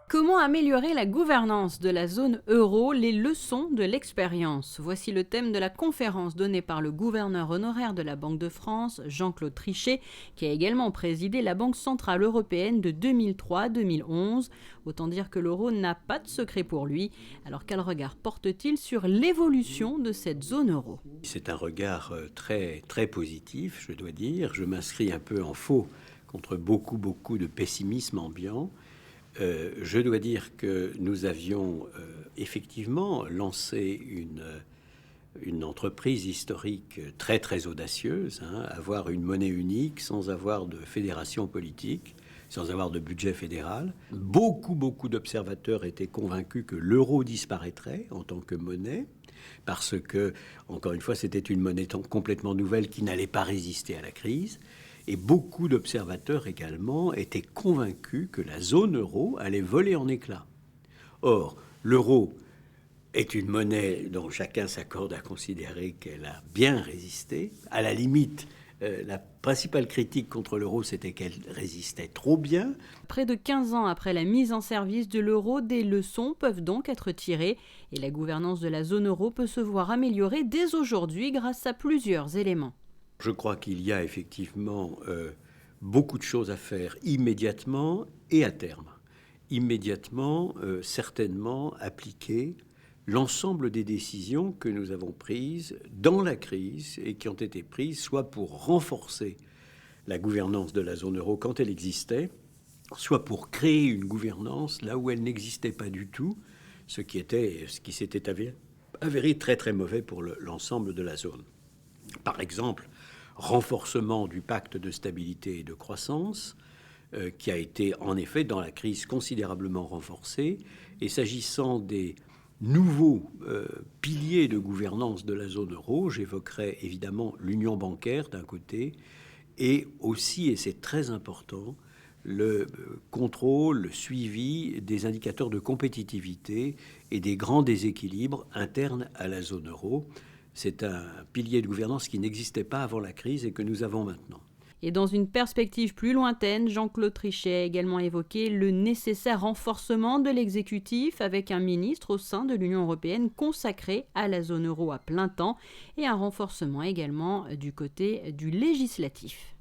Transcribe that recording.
Comment améliorer la gouvernance de la zone euro, les leçons de l'expérience? Voici le thème de la conférence donnée par le gouverneur honoraire de la Banque de France, Jean-Claude Trichet, qui a également présidé la Banque centrale européenne de 2003-2011. Autant dire que l'euro n'a pas de secret pour lui. Alors quel regard porte-t-il sur l'évolution de cette zone euro? C'est un regard très, très positif, je dois dire. Je m'inscris un peu en faux contre beaucoup de pessimisme ambiant. Je dois dire que nous avions effectivement lancé une entreprise historique très très audacieuse, avoir une monnaie unique sans avoir de fédération politique, sans avoir de budget fédéral. Beaucoup d'observateurs étaient convaincus que l'euro disparaîtrait en tant que monnaie, parce que, encore une fois, c'était une monnaie complètement nouvelle qui n'allait pas résister à la crise. Et beaucoup d'observateurs également étaient convaincus que la zone euro allait voler en éclats. Or, l'euro est une monnaie dont chacun s'accorde à considérer qu'elle a bien résisté. À la limite, la principale critique contre l'euro, c'était qu'elle résistait trop bien. Près de 15 ans après la mise en service de l'euro, des leçons peuvent donc être tirées et la gouvernance de la zone euro peut se voir améliorée dès aujourd'hui grâce à plusieurs éléments. Je crois qu'il y a effectivement beaucoup de choses à faire immédiatement et à terme. Immédiatement, certainement appliquer l'ensemble des décisions que nous avons prises dans la crise et qui ont été prises soit pour renforcer la gouvernance de la zone euro quand elle existait, soit pour créer une gouvernance là où elle n'existait pas du tout, ce qui s'était avéré très très mauvais pour l'ensemble de la zone. Par exemple, renforcement du pacte de stabilité et de croissance, qui a été en effet dans la crise considérablement renforcé. Et s'agissant des nouveaux piliers de gouvernance de la zone euro, j'évoquerai évidemment l'union bancaire d'un côté, et aussi, et c'est très important, le contrôle, le suivi des indicateurs de compétitivité et des grands déséquilibres internes à la zone euro. C'est un pilier de gouvernance qui n'existait pas avant la crise et que nous avons maintenant. Et dans une perspective plus lointaine, Jean-Claude Trichet a également évoqué le nécessaire renforcement de l'exécutif avec un ministre au sein de l'Union européenne consacré à la zone euro à plein temps et un renforcement également du côté du législatif.